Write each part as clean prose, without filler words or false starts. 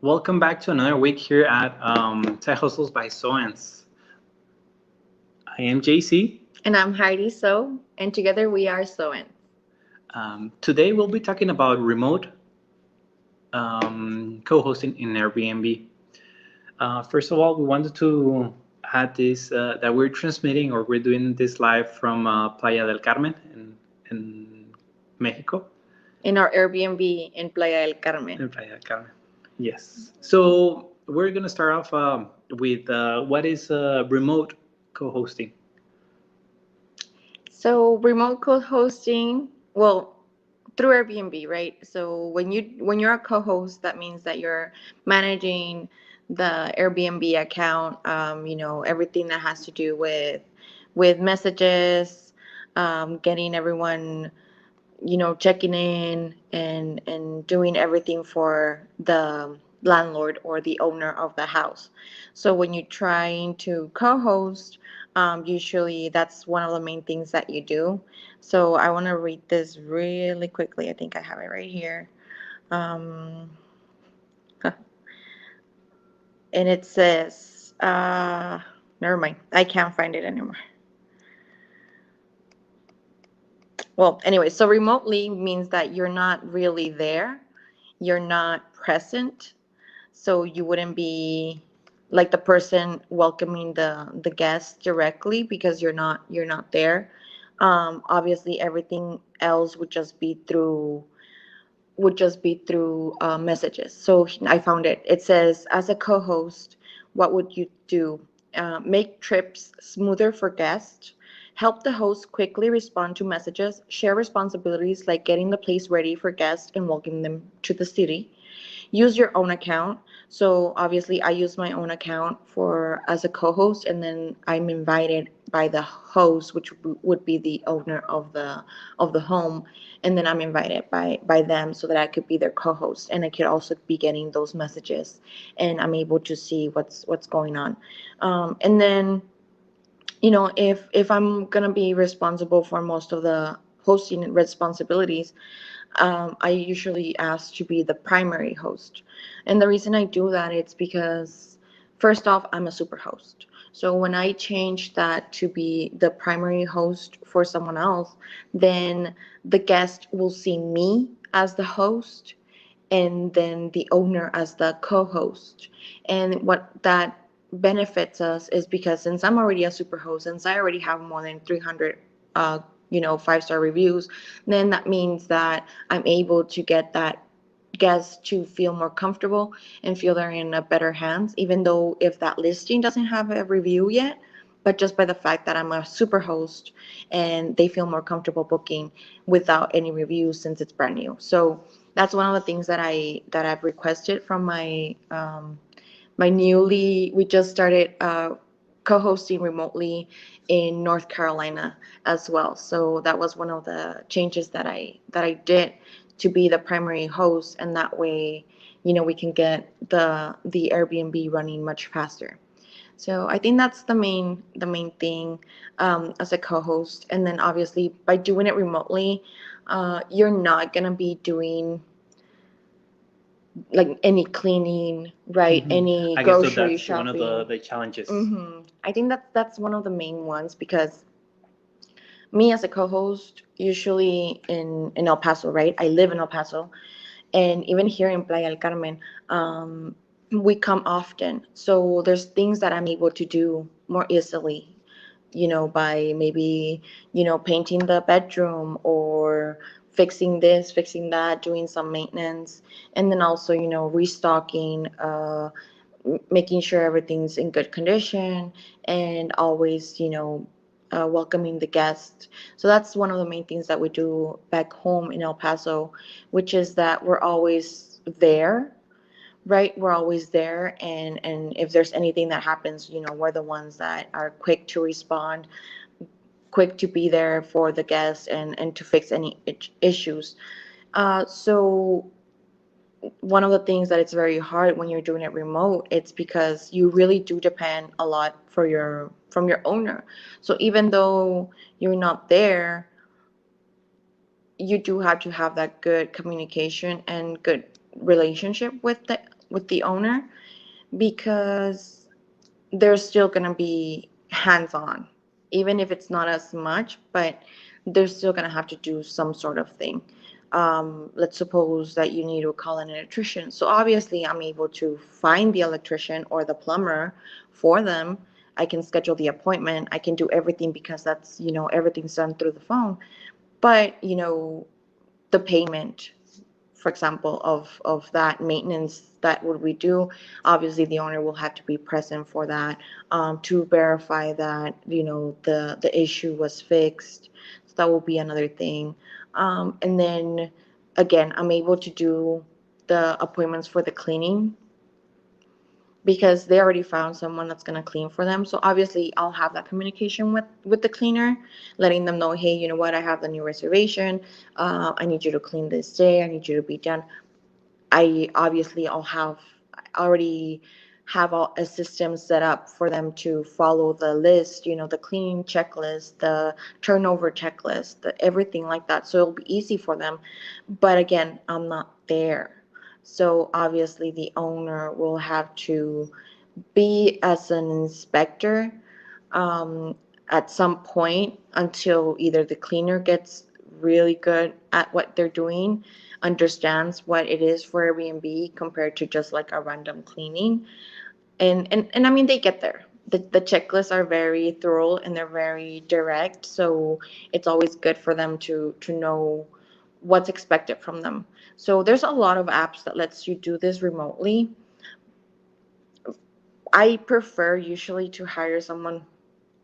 Welcome back to another week here at Tech Hustles by Seoenz. I am JC. And I'm Heidi So, and together we are Seoenz. Today we'll be talking about remote co-hosting in Airbnb. First of all, we wanted to add this that we're transmitting or we're doing this live from Playa del Carmen in Mexico. In our Airbnb in Playa del Carmen. In Playa del Carmen. Yes. So we're going to start off with what is remote co-hosting. So remote co-hosting, well, through Airbnb, right? So when you're a co-host, that means that you're managing the Airbnb account. Everything that has to do with messages, getting everyone, checking in and doing everything for the landlord or the owner of the house. So when you're trying to co-host, usually that's one of the main things that you do. So I want to read this really quickly. I think I have it right here. Um, and it says, never mind, I can't find it anymore. Well, anyway, so remotely means that you're not really there, you're not present, so you wouldn't be like the person welcoming the guest directly because you're not there. Obviously, everything else would just be through messages. So I found it. It says, as a co-host, what would you do? Make trips smoother for guests. Help the host quickly respond to messages. Share responsibilities like getting the place ready for guests and welcoming them to the city. Use your own account. So obviously I use my own account for as a co-host, and then I'm invited by the host, which would be the owner of the home, and then I'm invited by them so that I could be their co-host, and I could also be getting those messages, and I'm able to see what's going on. And then if I'm gonna be responsible for most of the hosting responsibilities, I usually ask to be the primary host. And the reason I do that is because, first off, I'm a super host. So when I change that to be the primary host for someone else, then the guest will see me as the host and then the owner as the co-host. And what that benefits us is because since I'm already a super host, since I already have more than 300 5-star reviews, then that means that I'm able to get that guest to feel more comfortable and feel they're in a better hands, even though if that listing doesn't have a review yet, but just by the fact that I'm a super host and they feel more comfortable booking without any reviews since it's brand new. So that's one of the things that I've requested from my newly we just started co-hosting remotely in North Carolina as well. So that was one of the changes that I did to be the primary host, and that way, we can get the Airbnb running much faster. So I think that's the main thing as a co-host, and then obviously by doing it remotely, you're not gonna be doing like any cleaning, right? Any I guess so. grocery That's one of shopping. the challenges. I think that's one of the main ones because me as a co-host, usually in El Paso, right? I live in El Paso, and even here in Playa del Carmen, we come often. So there's things that I'm able to do more easily, by maybe, painting the bedroom or fixing this, fixing that, doing some maintenance, and then also, restocking, making sure everything's in good condition, and always, welcoming the guests. So that's one of the main things that we do back home in El Paso, which is that we're always there, right? We're always there, and if there's anything that happens, we're the ones that are quick to respond, quick to be there for the guests, and to fix any issues. So one of the things that it's very hard when you're doing it remote, it's because you really do depend a lot from your owner. So even though you're not there, you do have to have that good communication and good relationship with the owner, because they're still going to be hands on, even if it's not as much, but they're still going to have to do some sort of thing. Let's suppose that you need to call an electrician. So obviously, I'm able to find the electrician or the plumber for them. I can schedule the appointment. I can do everything because that's, everything's done through the phone. But, the payment, for example, of that maintenance that would we do, obviously the owner will have to be present for that, to verify that the issue was fixed. So that will be another thing. And then again, I'm able to do the appointments for the cleaning because they already found someone that's going to clean for them. So obviously I'll have that communication with the cleaner, letting them know, hey, you know what, I have the new reservation. I need you to clean this day. I need you to be done. I'll have already have all a system set up for them to follow the list, the cleaning checklist, the turnover checklist, everything like that. So it'll be easy for them. But again, I'm not there. So obviously the owner will have to be as an inspector, um, at some point, until either the cleaner gets really good at what they're doing, understands what it is for Airbnb compared to just like a random cleaning. And I mean, they get there. The checklists are very thorough and they're very direct. So it's always good for them to know what's expected from them. So there's a lot of apps that lets you do this remotely. I prefer usually to hire someone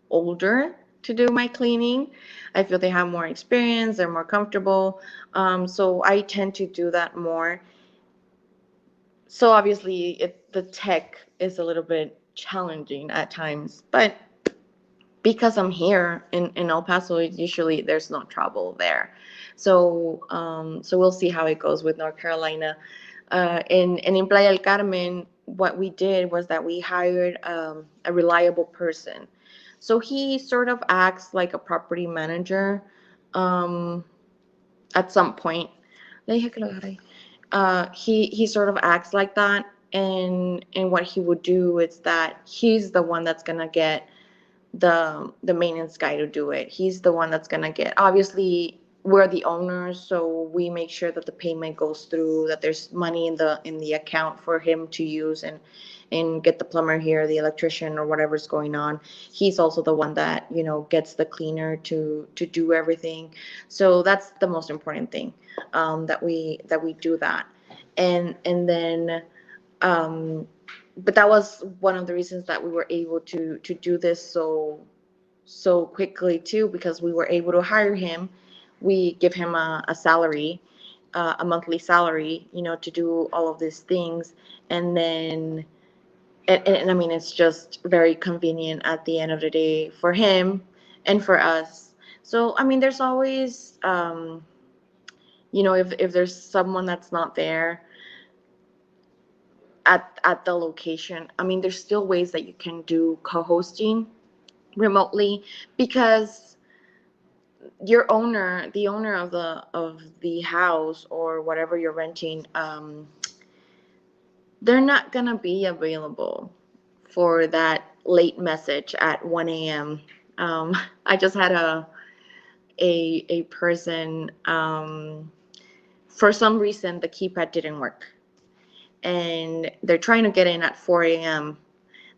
older to do my cleaning. I feel they have more experience, they're more comfortable. So I tend to do that more. So obviously, the tech is a little bit challenging at times, but because I'm here in El Paso, usually there's no trouble there. So we'll see how it goes with North Carolina. And in Playa del Carmen, what we did was that we hired a reliable person. So he sort of acts like a property manager, um, at some point. Le dije que lo agarre. He sort of acts like that, and what he would do is that he's the one that's gonna get the maintenance guy to do it. He's the one that's gonna get. Obviously, we're the owners, so we make sure that the payment goes through, that there's money in the account for him to use, and get the plumber here, the electrician, or whatever's going on. He's also the one that gets the cleaner to do everything. So that's the most important thing, that we do that, and then. But that was one of the reasons that we were able to do this so quickly too, because we were able to hire him. We give him a salary, a monthly salary, to do all of these things, and then and I mean, it's just very convenient at the end of the day for him and for us. So I mean, there's always, if there's someone that's not there at the location, I mean, there's still ways that you can do co-hosting remotely, because the owner of the house or whatever you're renting, they're not gonna be available for that late message at 1 a.m. I just had a person, for some reason the keypad didn't work, and they're trying to get in at 4 a.m.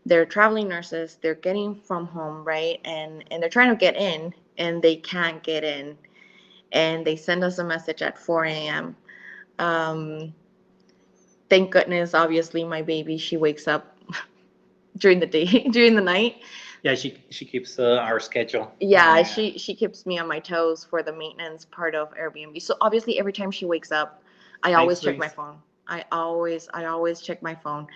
They're traveling nurses, they're getting from home, right? And they're trying to get in and they can't get in. And they send us a message at 4 a.m. Um, thank goodness, obviously, my baby, she wakes up during the day, during the night. Yeah, she keeps our schedule. Yeah, she keeps me on my toes for the maintenance part of Airbnb. So obviously, every time she wakes up, I always check my phone. I always check my phone.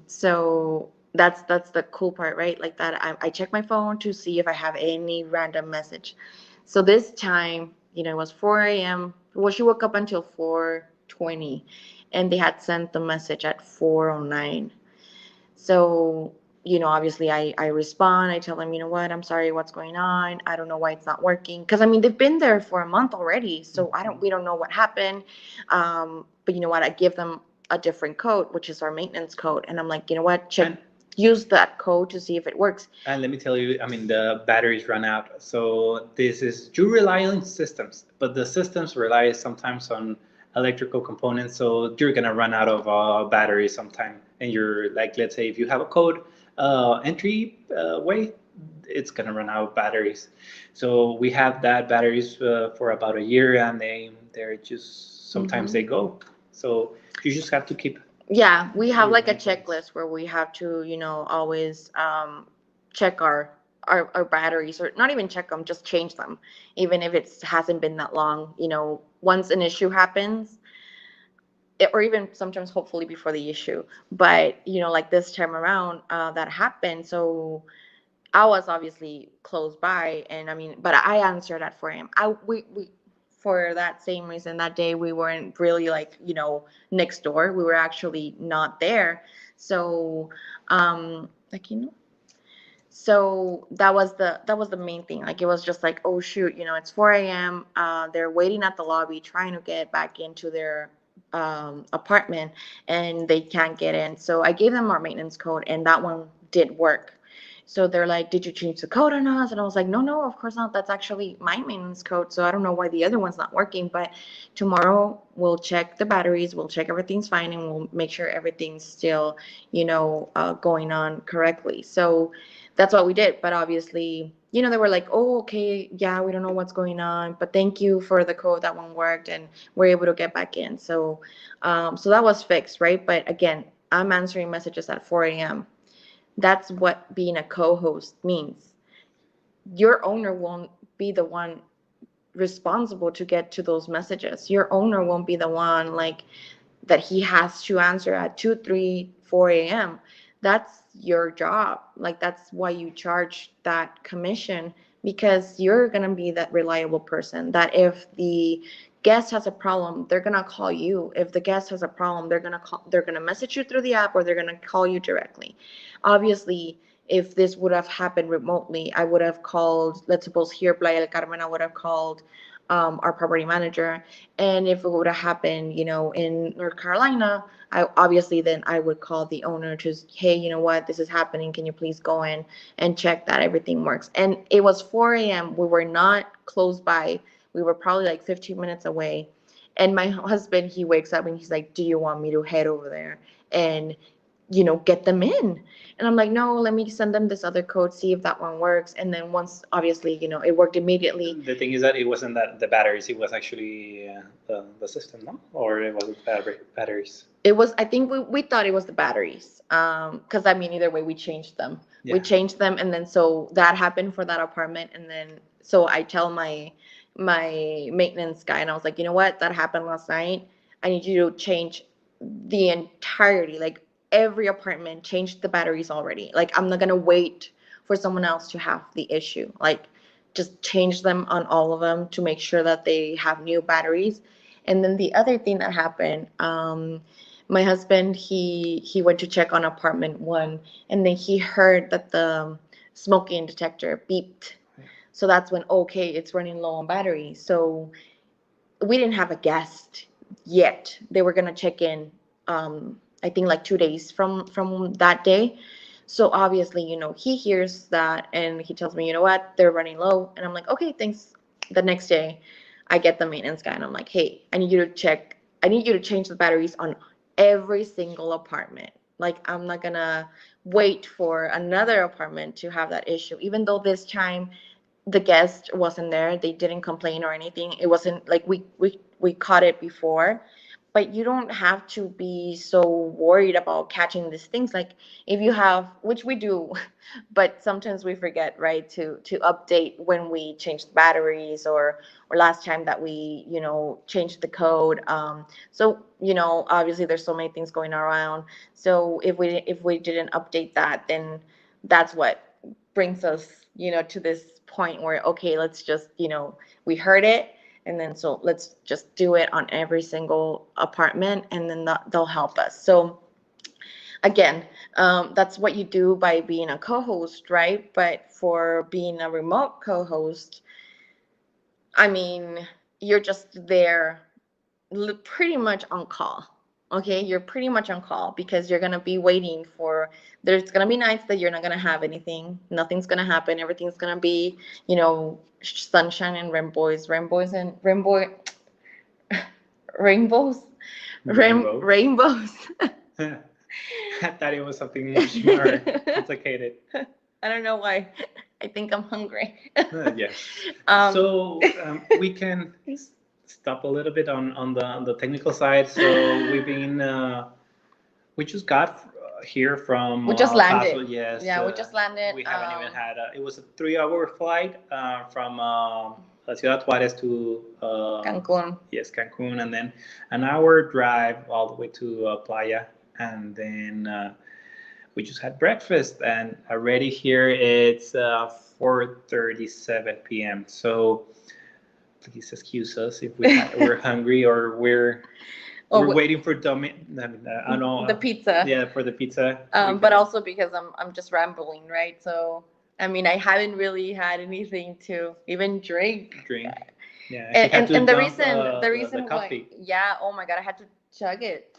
So that's the cool part, right? Like that, I check my phone to see if I have any random message. So this time, it was 4 a.m. Well, she woke up until 4:20, and they had sent the message at 4:09. So, obviously I respond. I tell them, you know what, I'm sorry, what's going on? I don't know why it's not working. Because I mean, they've been there for a month already. So we don't know what happened. But you know what? I give them a different code, which is our maintenance code. And I'm like, you know what, check, And use that code to see if it works. And let me tell you, I mean, the batteries run out. So this is, you rely on systems, but the systems rely sometimes on electrical components. So you're gonna run out of battery sometime. And you're like, let's say if you have a code entry way, it's gonna run out of batteries. So we have that batteries for about a year, and they're just sometimes they go. So you just have to keep. Yeah, we have your like a maintenance. checklist where we have to, always check our batteries, or not even check them, just change them, even if it hasn't been that long. Once an issue happens, or even sometimes hopefully before the issue. But like this time around, that happened. So I was obviously close by, and I mean, but I answered at 4 a.m. We for that same reason that day we weren't really like next door. We were actually not there. So like so that was the main thing. Like it was just like, oh shoot, it's 4 a.m. They're waiting at the lobby trying to get back into their apartment, and they can't get in. So I gave them our maintenance code, and that one did work. So they're like, did you change the code on us? And I was like, no, no, of course not. That's actually my maintenance code. So I don't know why the other one's not working. But tomorrow we'll check the batteries, we'll check everything's fine, and we'll make sure everything's still, going on correctly. So that's what we did. But obviously, they were like, oh, okay, yeah, we don't know what's going on, but thank you for the code. That one worked, and we're able to get back in. So that was fixed, right? But again, I'm answering messages at 4 a.m. That's what being a co-host means. Your owner won't be the one responsible to get to those messages. Your owner won't be the one like that he has to answer at 2, 3, 4 a.m. That's your job. Like that's why you charge that commission, because you're going to be that reliable person that if the guest has a problem, they're going to call you. If the guest has a problem, they're going to message you through the app, or they're going to call you directly. Obviously, if this would have happened remotely, I would have called, let's suppose here, Playa del Carmen, I would have called our property manager. And if it would have happened, in North Carolina, then I would call the owner to, hey, you know what, this is happening. Can you please go in and check that everything works? And it was 4 a.m. We were not close by. We were probably like 15 minutes away. And my husband, he wakes up and he's like, do you want me to head over there and get them in? And I'm like, no, let me send them this other code, see if that one works. And then once, obviously, it worked immediately. The thing is that it wasn't that the batteries; it was actually the system, no? Or it was batteries. It was, I think we thought it was the batteries. Because I mean, either way, we changed them. Yeah. We changed them, and then so that happened for that apartment, and then so I tell my maintenance guy, and I was like, you know what, that happened last night. I need you to change the entirety, like every apartment, change the batteries already. Like I'm not gonna wait for someone else to have the issue. Like just change them on all of them to make sure that they have new batteries. And then the other thing that happened, my husband, he went to check on apartment 1, and then he heard that the smoking detector beeped. So that's when, okay, it's running low on battery. So we didn't have a guest yet. They were gonna check in, I think like 2 days from that day. So obviously, he hears that and he tells me, you know what, they're running low, and I'm like, okay, thanks. The next day, I get the maintenance guy, and I'm like, hey, I need you to check. I need you to change the batteries on every single apartment. Like I'm not gonna wait for another apartment to have that issue, even though this time the guest wasn't there. They didn't complain or anything. It wasn't like we caught it before. But you don't have to be so worried about catching these things. Like if you have, which we do, but sometimes we forget, right, to update when we change the batteries, or last time that we changed the code. So obviously there's so many things going around. So if we didn't update that, then that's what brings us to this point where, okay, let's just we heard it, and then so let's just do it on every single apartment, and then they'll help us. So again, that's what you do by being a co-host, right? But for being a remote co-host, I mean, you're just there pretty much on call. Okay, you're pretty much on call because you're gonna be waiting for. There's gonna be nights that you're not gonna have anything. Nothing's gonna happen. Everything's gonna be, sunshine and rainbows, Rainbow. rainbows. I thought it was something much more complicated. I don't know why. I think I'm hungry. Yes. um, So we can stop a little bit on the technical side. So we just got here from we just Paso. landed. Yes, Yeah, we just landed. we haven't even had. It was a 3 hour flight from Ciudad Juarez to Cancun. yes, Cancun, and then an hour drive all the way to Playa, and then we just had breakfast, and already here it's 4:37 p.m. So please excuse us if we're hungry or we're waiting for I don't know the pizza. yeah, for the pizza. But also because I'm just rambling, right? So I mean, I haven't really had anything to even drink. Drink. Yeah, he And had to and the dump reason the why, coffee. yeah, oh my god, I had to chug it.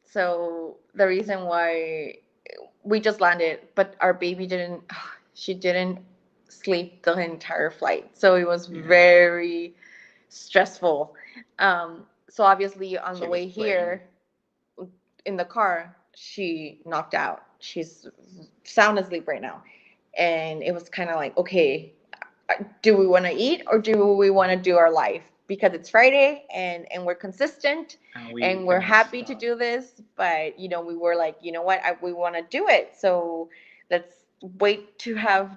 So the reason why we just landed, but our baby didn't. She didn't sleep the entire flight, so it was Yeah. very stressful. So obviously on She the was way playing. here in the car, she knocked out. She's sound asleep right now, and it was kind of like, okay, do we want to eat or do we want to do our life? Because it's Friday and we're consistent and we're happy to do this, but we were like, you know what, we want to do it, so let's wait to have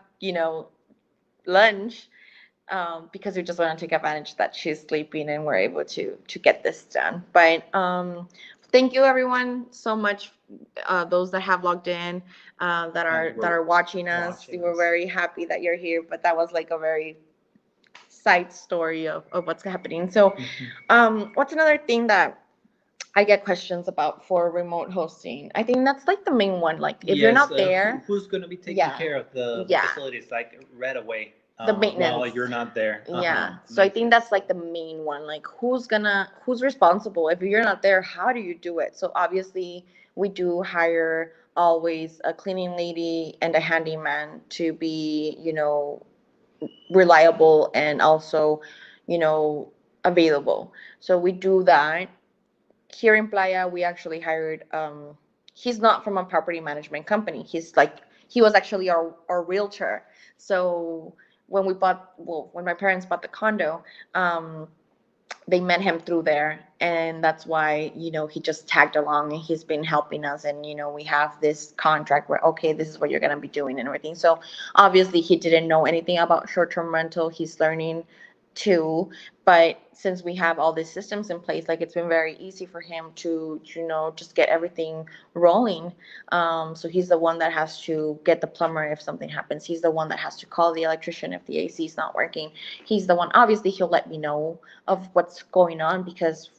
lunch, because we just want to take advantage that she's sleeping and we're able to get this done. But thank you everyone so much, those that have logged in, that are watching us. We're very happy that you're here. But that was like a very side story of what's happening. So, what's another thing that I get questions about for remote hosting? I think that's like the main one. Like if you're Yes, not there, who's going to be taking yeah, care of the yeah, facilities like right away the while maintenance. you're not there? Yeah. So I think that's like the main one. Like who's responsible? If you're not there, how do you do it? So obviously we do hire always a cleaning lady and a handyman to be, reliable and also, you know, available. So we do that. Here in Playa, we actually hired, he's not from a property management company. He was actually our realtor. So when my parents bought the condo, they met him through there, and that's why he just tagged along and he's been helping us, and we have this contract where, okay, this is what you're going to be doing and everything. So obviously he didn't know anything about short-term rental. He's learning too, but since we have all these systems in place, like, it's been very easy for him to just get everything rolling. So he's the one that has to get the plumber if something happens. He's the one that has to call the electrician if the AC is not working. He's the one, obviously he'll let me know of what's going on because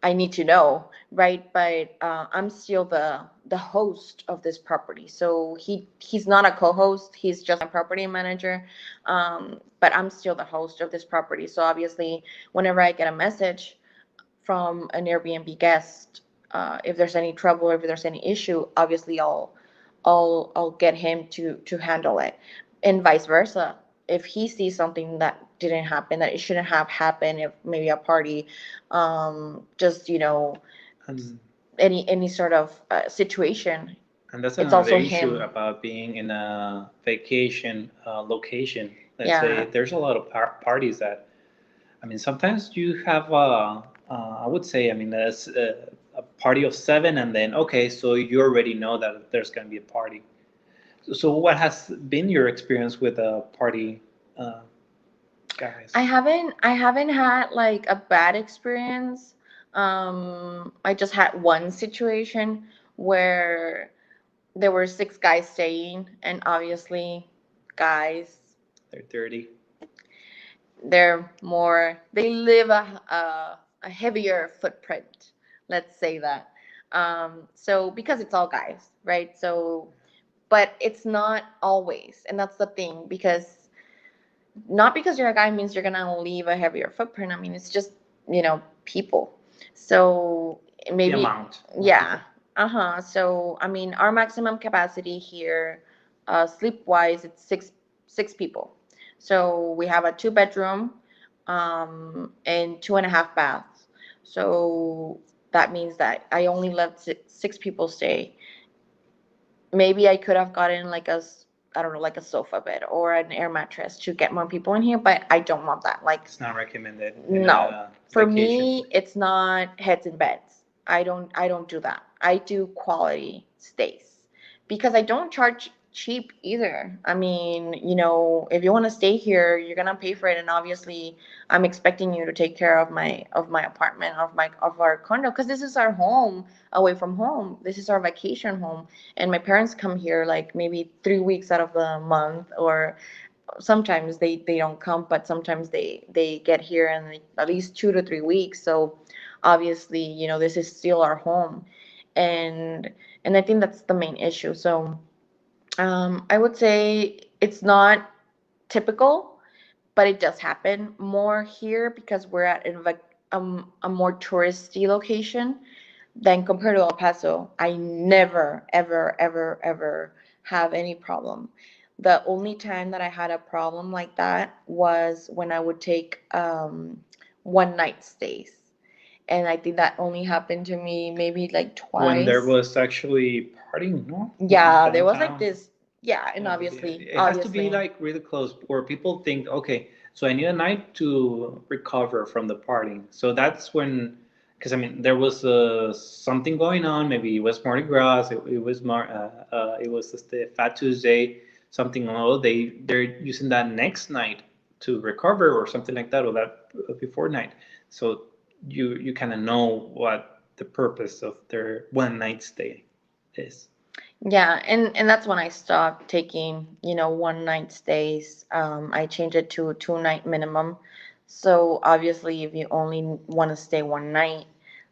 I need to know, right? But I'm still the host of this property. So he's not a co-host. He's just my property manager. But I'm still the host of this property. So obviously, whenever I get a message from an Airbnb guest, if there's any trouble, if there's any issue, obviously I'll get him to handle it, and vice versa. If he sees something that didn't happen, that it shouldn't have happened, if maybe a party, just And, any sort of situation, and that's it's another also issue him. about being in a vacation location. Let's say Yeah. there's a lot of parties that, I mean, sometimes you have, I would say, I mean, there's a party of seven, and then, okay, so you already know that there's going to be a party. So, what has been your experience with a party, uh, guys? I haven't had like a bad experience. I just had one situation where there were six guys staying, and obviously guys, They're dirty. they live a heavier footprint, let's say that. So because it's all guys, right? So, but it's not always, and that's the thing, because not because you're a guy means you're gonna leave a heavier footprint. I mean, it's just people. So The maybe, amount of yeah. people. So I mean, our maximum capacity here, sleep wise, it's six people. So we have a two-bedroom, and two and a half baths. So that means that I only let six people stay. Maybe I could have gotten like I don't know, like a sofa bed or an air mattress to get more people in here, but I don't want that. Like, It's not recommended in no. a For vacation me, place. it's not heads in beds. I don't do that. I do quality stays because I don't charge cheap either. I mean, if you want to stay here, you're going to pay for it, and obviously I'm expecting you to take care of my apartment, of our condo, because this is our home away from home. This is our vacation home, and my parents come here like maybe 3 weeks out of the month, or sometimes they don't come, but sometimes they get here in like at least 2 to 3 weeks. So obviously, this is still our home, and and I think that's the main issue. So I would say it's not typical, but it does happen more here because we're at a more touristy location than compared to El Paso. I never, ever, ever, ever have any problem. The only time that I had a problem like that was when I would take one night stays. And I think that only happened to me maybe like When there twice. was actually partying, no, Yeah, there was like downtown. this. Yeah, and Yeah, obviously, it has to be obviously. like really close where people think, okay, so I need a night to recover from the partying. So that's when, because I mean, there was something going on. Maybe it was Mardi Gras. It was just the Fat Tuesday, something. Oh, they're using that next night to recover or something like that, or that before night. So you kind of know what the purpose of their one night stay is. Yeah, and that's when I stopped taking, one night stays. I changed it to a 2 night minimum. So obviously, if you only want to stay one night,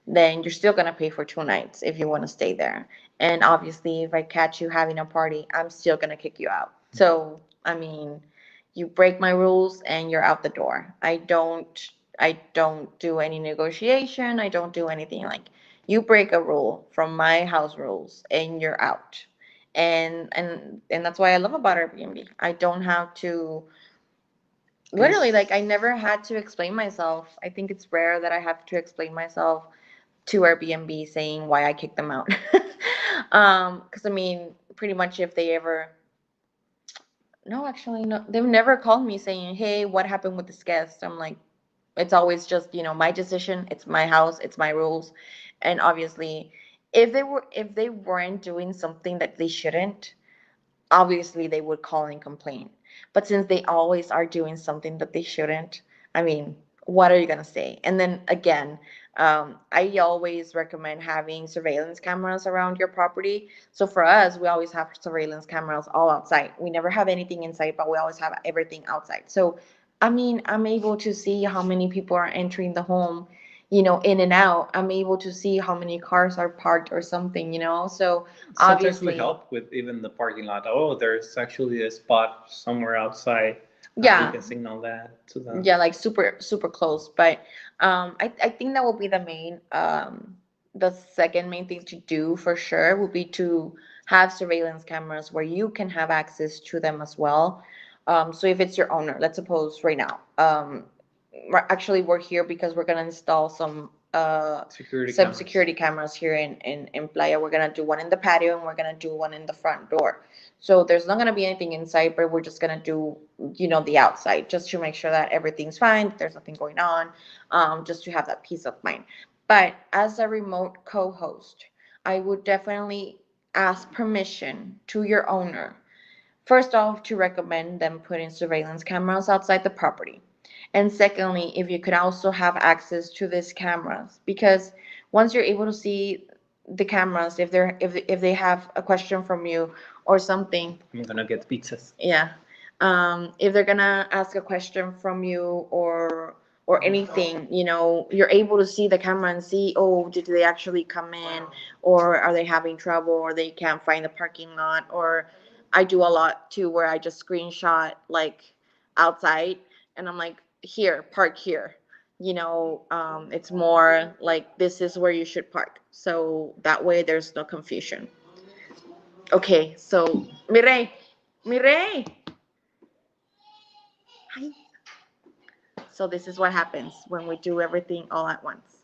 then you're still gonna pay for 2 nights if you want to stay there. And obviously, if I catch you having a party, I'm still gonna kick you out. So I mean, you break my rules and you're out the door. I don't do any negotiation. I don't do anything. Like, you break a rule from my house rules and you're out. And that's why I love about Airbnb. I don't have to, literally, like, I never had to explain myself. I think it's rare that I have to explain myself to Airbnb saying why I kicked them out. Because I mean, pretty much if they ever, no, actually, no, they've never called me saying, "Hey, what happened with this guest?" I'm like, it's always just, my decision. It's my house. It's my rules. And obviously, if they weren't doing something that they shouldn't, obviously they would call and complain. But since they always are doing something that they shouldn't, I mean, what are you gonna say? And then again, I always recommend having surveillance cameras around your property. So for us, we always have surveillance cameras all outside. We never have anything inside, but we always have everything outside. So I mean, I'm able to see how many people are entering the home, in and out. I'm able to see how many cars are parked or something. So Sometimes we obviously, help with even the parking lot. Oh, there's actually a spot somewhere outside. You yeah. can signal that to them. Yeah, like super super close. But I think that will be the second main thing to do for sure will be to have surveillance cameras where you can have access to them as well. So if it's your owner, let's suppose right now, we're here because we're gonna install Security some cameras. security cameras here in Playa. We're gonna do one in the patio and we're gonna do one in the front door. So there's not gonna be anything inside, but we're just gonna do, the outside, just to make sure that everything's fine, that there's nothing going on, just to have that peace of mind. But as a remote co-host, I would definitely ask permission to your owner. First off, to recommend them putting surveillance cameras outside the property. And secondly, if you could also have access to these cameras, because once you're able to see the cameras, if they have a question from you or something, I'm gonna get pizzas. yeah. If they're gonna ask a question from you or anything, you're able to see the camera and see, oh, did they actually come in, or are they having trouble, or they can't find the parking lot, or I do a lot too where I just screenshot like outside and I'm like, here, park here. it's more like this is where you should park. So that way there's no confusion. Okay, so Mireille, hi. So this is what happens when we do everything all at once.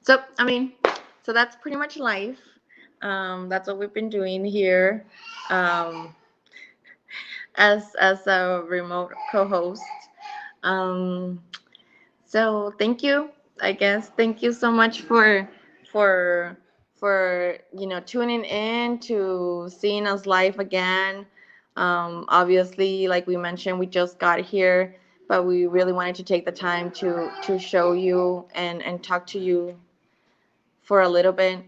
So so that's pretty much life. That's what we've been doing here, um, as a remote co-host. Um, So thank you. I guess thank you so much for tuning in to seeing us live again. Obviously, like we mentioned, we just got here, but we really wanted to take the time to show you and talk to you for a little bit.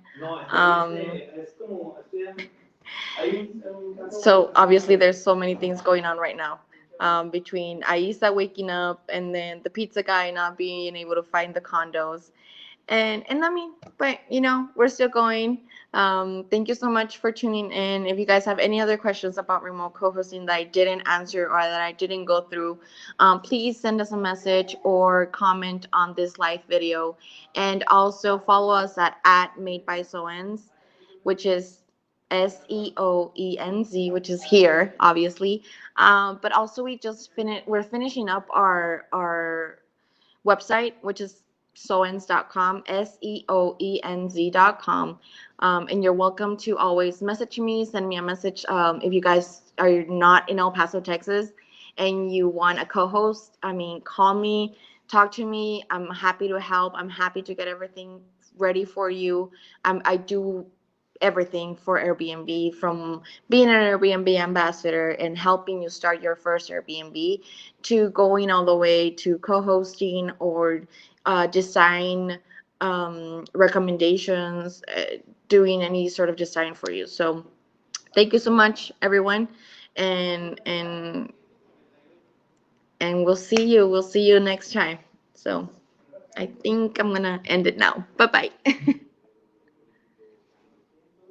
So obviously, there's so many things going on right now, between Aisa waking up and then the pizza guy not being able to find the condos. And but we're still going. Thank you so much for tuning in. If you guys have any other questions about remote co-hosting that I didn't answer or that I didn't go through, please send us a message or comment on this live video. And also follow us at Made by Seoenz, which is Seoenz, which is here, obviously. But also we're finishing up our website, which is Seoenz.com, Seoenz.com. And you're welcome to always message me, send me a message, if you guys are not in El Paso, Texas, and you want a co-host. Call me, talk to me. I'm happy to help. I'm happy to get everything ready for you. I do everything for Airbnb, from being an Airbnb ambassador and helping you start your first Airbnb, to going all the way to co-hosting or design, recommendations, doing any sort of design for you. So thank you so much, everyone, and we'll see you next time. So I think I'm gonna end it now. Bye bye.